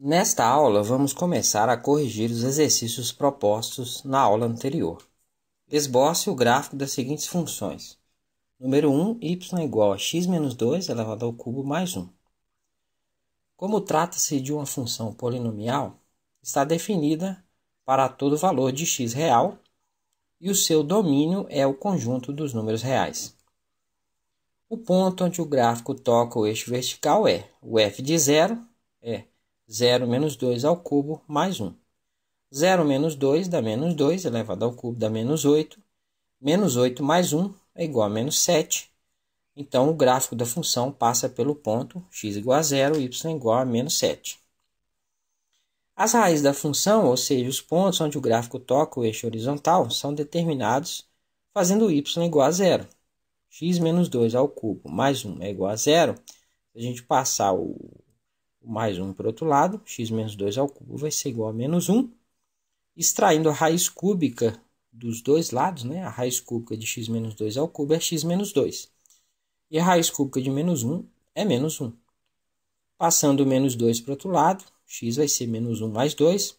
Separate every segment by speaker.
Speaker 1: Nesta aula, vamos começar a corrigir os exercícios propostos na aula anterior. Esboce o gráfico das seguintes funções. Número 1, y igual a x menos 2 elevado ao cubo mais 1. Como trata-se de uma função polinomial, está definida para todo valor de x real e o seu domínio é o conjunto dos números reais. O ponto onde o gráfico toca o eixo vertical é o f de 0, é 0 menos 2 ao cubo mais 1. 0 menos 2 dá menos 2, elevado ao cubo dá menos 8. Menos 8 mais 1 é igual a menos 7. Então, o gráfico da função passa pelo ponto x igual a 0, y igual a menos 7. As raízes da função, ou seja, os pontos onde o gráfico toca o eixo horizontal, são determinados fazendo y igual a 0. X menos 2 ao cubo mais 1 é igual a 0. Se a gente passar o mais 1 para o outro lado, x menos 2 ao cubo vai ser igual a menos 1. Extraindo a raiz cúbica dos dois lados, né? A raiz cúbica de x menos 2 ao cubo é x menos 2. E a raiz cúbica de menos 1 é menos 1. Passando o menos 2 para o outro lado, x vai ser menos 1 mais 2,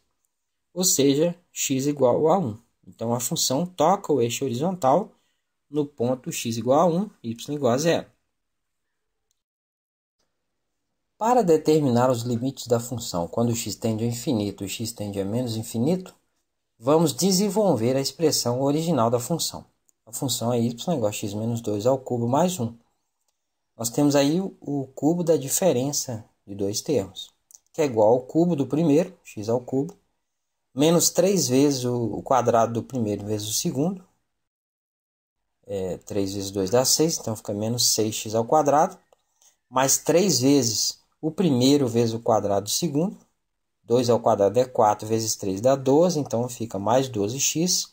Speaker 1: ou seja, x igual a 1. Então, a função toca o eixo horizontal no ponto x igual a 1, y igual a 0. Para determinar os limites da função quando x tende ao infinito e x tende a menos infinito, vamos desenvolver a expressão original da função. A função é y igual a x menos 2 ao cubo mais 1. Nós temos aí o cubo da diferença de dois termos, que é igual ao cubo do primeiro, x ao cubo, menos 3 vezes o quadrado do primeiro vezes o segundo. 3 vezes 2 dá 6, então fica menos 6x ao quadrado, mais 3 vezes o primeiro vezes o quadrado do segundo. 2 ao quadrado é 4 vezes 3 dá 12, então fica mais 12x,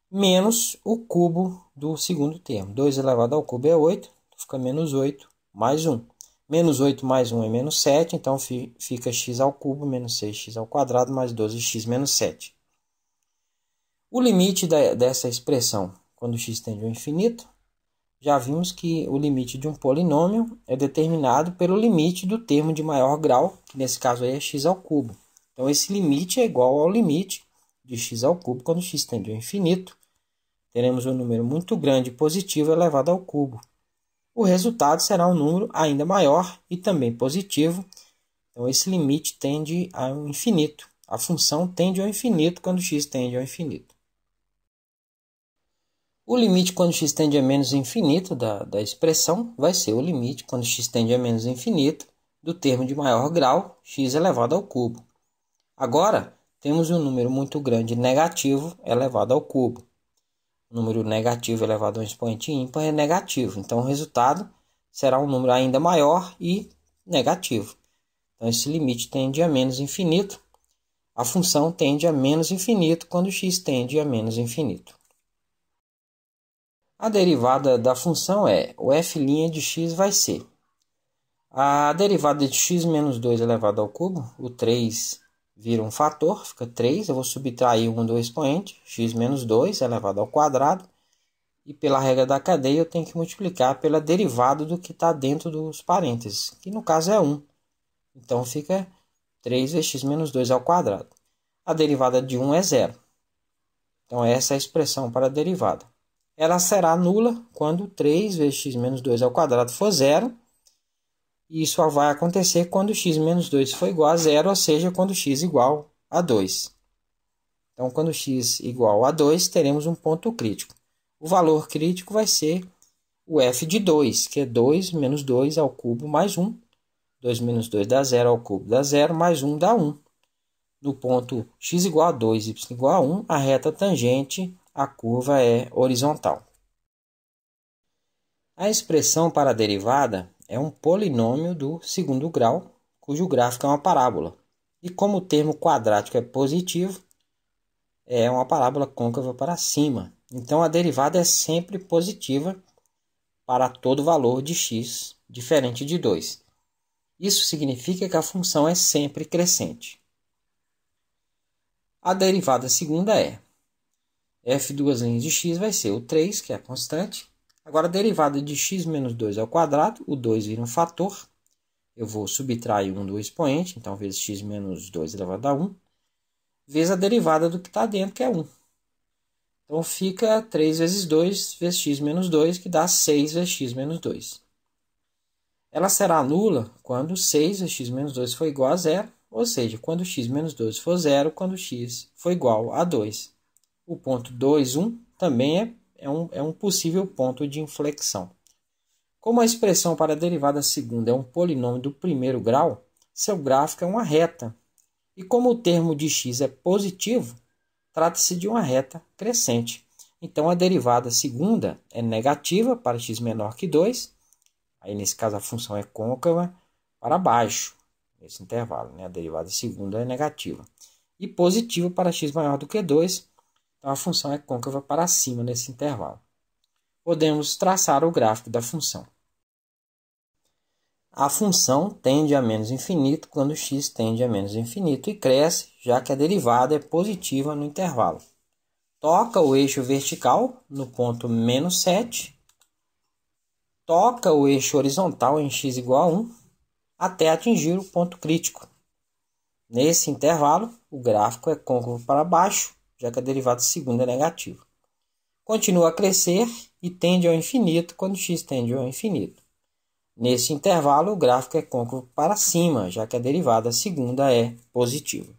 Speaker 1: menos o cubo do segundo termo. 2 elevado ao cubo é 8, fica menos 8 mais 1. Menos 8 mais 1 é menos 7, então fica x ao cubo menos 6x ao quadrado mais 12x menos 7. O limite dessa expressão, quando x tende ao infinito, já vimos que o limite de um polinômio é determinado pelo limite do termo de maior grau, que nesse caso aí é x ao cubo. Então, esse limite é igual ao limite de x ao cubo quando x tende ao infinito. Teremos um número muito grande positivo elevado ao cubo. O resultado será um número ainda maior e também positivo. Então, esse limite tende ao infinito. A função tende ao infinito quando x tende ao infinito. O limite quando x tende a menos infinito da expressão vai ser o limite quando x tende a menos infinito do termo de maior grau, x elevado ao cubo. Agora, temos um número muito grande negativo elevado ao cubo. O número negativo elevado a um expoente ímpar é negativo. Então, o resultado será um número ainda maior e negativo. Então, esse limite tende a menos infinito. A função tende a menos infinito quando x tende a menos infinito. A derivada da função é o f' de x vai ser a derivada de x menos 2 elevado ao cubo. O 3 vira um fator, fica 3. Eu vou subtrair 1 do expoente, x menos 2 elevado ao quadrado. E pela regra da cadeia eu tenho que multiplicar pela derivada do que está dentro dos parênteses, que no caso é 1. Então fica 3 vezes x menos 2 ao quadrado. A derivada de 1 é 0. Então essa é a expressão para a derivada. Ela será nula quando 3 vezes x menos 2 ao quadrado for 0. E isso vai acontecer quando x menos 2 for igual a 0, ou seja, quando x igual a 2. Então, quando x igual a 2, teremos um ponto crítico. O valor crítico vai ser o f de 2, que é 2 menos 2 ao cubo mais 1. 2 menos 2 dá 0 ao cubo dá 0, mais 1 dá 1. No ponto x igual a 2, y igual a 1, a reta tangente a curva é horizontal. A expressão para a derivada é um polinômio do segundo grau, cujo gráfico é uma parábola. E como o termo quadrático é positivo, é uma parábola côncava para cima. Então, a derivada é sempre positiva para todo valor de x, diferente de 2. Isso significa que a função é sempre crescente. A derivada segunda é f duas linhas de x vai ser o 3, que é a constante. Agora, a derivada de x menos 2 ao quadrado, o 2 vira um fator. eu vou subtrair 1 do expoente, então vezes x menos 2 elevado a 1, vezes a derivada do que está dentro, que é 1. Então fica 3 vezes 2 vezes x menos 2, que dá 6 vezes x menos 2. Ela será nula quando 6 vezes x menos 2 for igual a 0, ou seja, quando x menos 2 for 0, quando x for igual a 2. O ponto 2, 1 também é um possível ponto de inflexão. Como a expressão para a derivada segunda é um polinômio do primeiro grau, seu gráfico é uma reta. E como o termo de x é positivo, trata-se de uma reta crescente. Então, a derivada segunda é negativa para x menor que 2. Aí, nesse caso, a função é côncava para baixo, nesse intervalo, né? A derivada segunda é negativa. E positiva para x maior do que 2. Então, a função é côncava para cima nesse intervalo. Podemos traçar o gráfico da função. A função tende a menos infinito quando x tende a menos infinito e cresce, já que a derivada é positiva no intervalo. Toca o eixo vertical no ponto menos 7. Toca o eixo horizontal em x igual a 1 até atingir o ponto crítico. Nesse intervalo, o gráfico é côncavo para baixo, já que a derivada segunda é negativa. Continua a crescer e tende ao infinito quando x tende ao infinito. Nesse intervalo, o gráfico é côncavo para cima, já que a derivada segunda é positiva.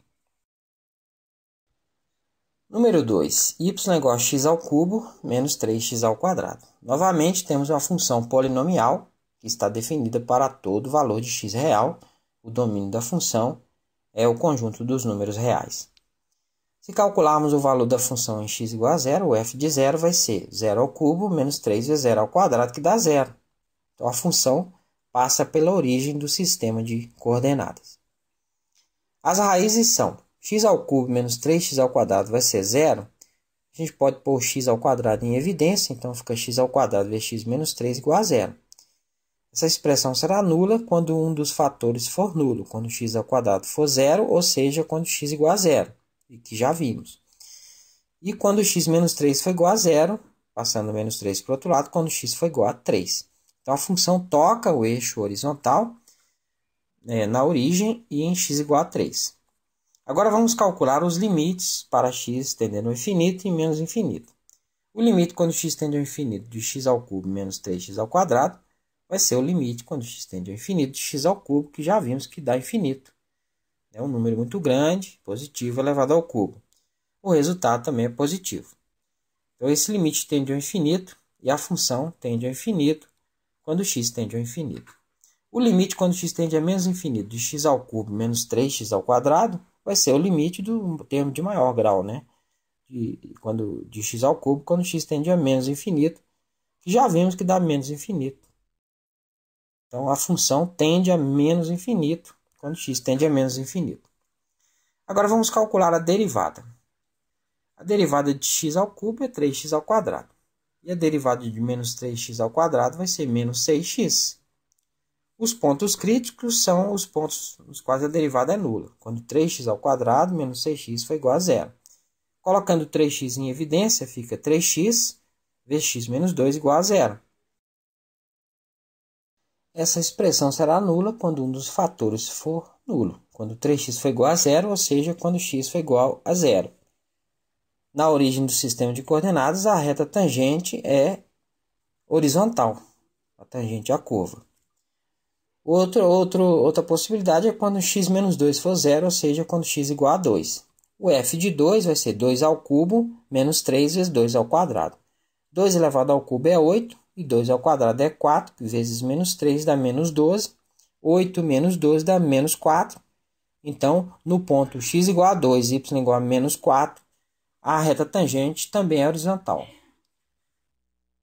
Speaker 1: Número 2. Y igual a x ao cubo menos 3x ao quadrado. Novamente, temos uma função polinomial que está definida para todo valor de x real. O domínio da função é o conjunto dos números reais. Se calcularmos o valor da função em x igual a 0, o f de 0 vai ser 0 ao cubo menos 3 vezes 0 ao quadrado, que dá 0. Então, a função passa pela origem do sistema de coordenadas. As raízes são x ao cubo menos 3x ao quadrado vai ser 0. A gente pode pôr x ao quadrado em evidência, então fica x ao quadrado vezes x menos 3 igual a 0. Essa expressão será nula quando um dos fatores for nulo, quando x ao quadrado for 0, ou seja, quando x igual a 0, e que já vimos. E quando x menos 3 for igual a 0, passando menos 3 para o outro lado, quando x for igual a 3. Então, a função toca o eixo horizontal na origem e em x igual a 3. Agora, vamos calcular os limites para x tendendo ao infinito e menos infinito. O limite quando x tende ao infinito de x ao cubo menos 3x ao quadrado vai ser o limite quando x tende ao infinito de x ao cubo, que já vimos que dá infinito. É um número muito grande, positivo, elevado ao cubo. O resultado também é positivo. Então, esse limite tende ao infinito e a função tende ao infinito quando x tende ao infinito. O limite quando x tende a menos infinito de x ao cubo menos 3x ao quadrado vai ser o limite do termo de maior grau, né? De x ao cubo, quando x tende a menos infinito, que já vimos que dá menos infinito. Então, a função tende a menos infinito quando x tende a menos infinito. Agora, vamos calcular a derivada. A derivada de x ao cubo é 3x ao quadrado. E a derivada de menos 3x ao quadrado vai ser menos 6x. Os pontos críticos são os pontos nos quais a derivada é nula, quando 3x ao quadrado menos 6x foi igual a 0. Colocando 3x em evidência, fica 3x vezes x menos 2 igual a 0. Essa expressão será nula quando um dos fatores for nulo, quando 3x for igual a 0, ou seja, quando x for igual a 0. Na origem do sistema de coordenadas, a reta tangente é horizontal, a tangente à curva. Outra possibilidade é quando x menos 2 for 0, ou seja, quando x igual a 2. O f de 2 vai ser 2 ao cubo menos 3 vezes 2 ao quadrado. 2 elevado ao cubo é 8, e 2 ao quadrado é 4, vezes menos 3 dá menos 12. 8 menos 12 dá menos 4. Então, no ponto x igual a 2, y igual a menos 4, a reta tangente também é horizontal.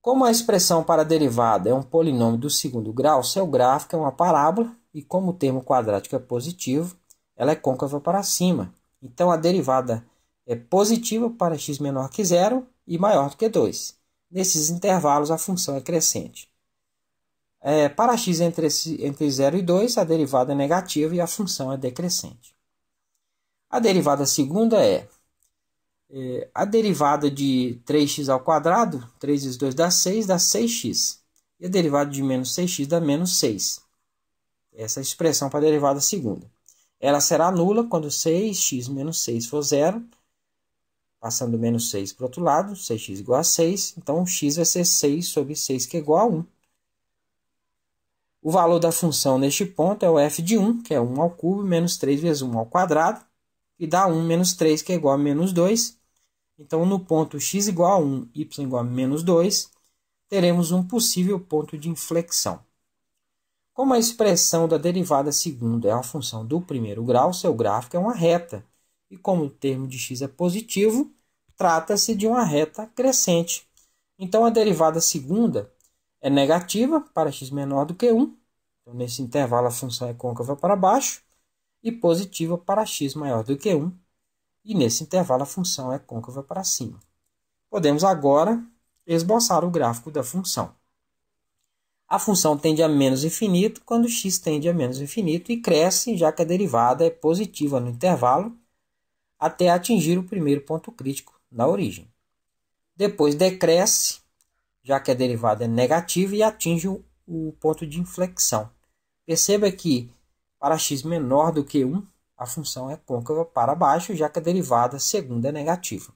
Speaker 1: Como a expressão para a derivada é um polinômio do segundo grau, seu gráfico é uma parábola, e como o termo quadrático é positivo, ela é côncava para cima. Então, a derivada é positiva para x menor que 0 e maior do que 2. Nesses intervalos, a função é crescente. Para x entre 0 e 2, a derivada é negativa e a função é decrescente. A derivada segunda é a derivada de 3x ao quadrado, 3 vezes 2 dá 6, dá 6x. E a derivada de menos 6x dá menos 6. essa expressão para a derivada segunda. Ela será nula quando 6x menos 6 for zero, passando menos 6 para o outro lado, 6x igual a 6, então x vai ser 6 sobre 6, que é igual a 1. O valor da função neste ponto é o f de 1, que é 1 ao cubo, menos 3 vezes 1 ao quadrado, e dá 1 menos 3, que é igual a menos 2. Então, no ponto x igual a 1, y igual a menos 2, teremos um possível ponto de inflexão. Como a expressão da derivada segunda é uma função do primeiro grau, seu gráfico é uma reta. E como o termo de x é positivo, trata-se de uma reta crescente. Então, a derivada segunda é negativa para x menor do que 1. Então, nesse intervalo, a função é côncava para baixo. E positiva para x maior do que 1. E nesse intervalo, a função é côncava para cima. Podemos agora esboçar o gráfico da função. A função tende a menos infinito quando x tende a menos infinito e cresce, já que a derivada é positiva no intervalo, até atingir o primeiro ponto crítico na origem. Depois decresce, já que a derivada é negativa, e atinge o ponto de inflexão. Perceba que, para x menor do que 1, a função é côncava para baixo, já que a derivada segunda é negativa.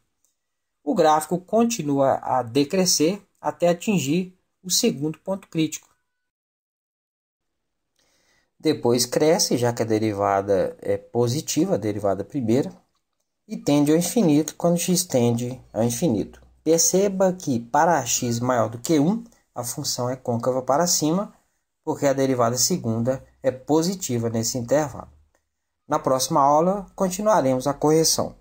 Speaker 1: O gráfico continua a decrescer até atingir o segundo ponto crítico. Depois cresce, já que a derivada é positiva, a derivada primeira, e tende ao infinito quando x tende ao infinito. Perceba que para x maior do que 1, a função é côncava para cima, porque a derivada segunda é positiva nesse intervalo. Na próxima aula, continuaremos a correção.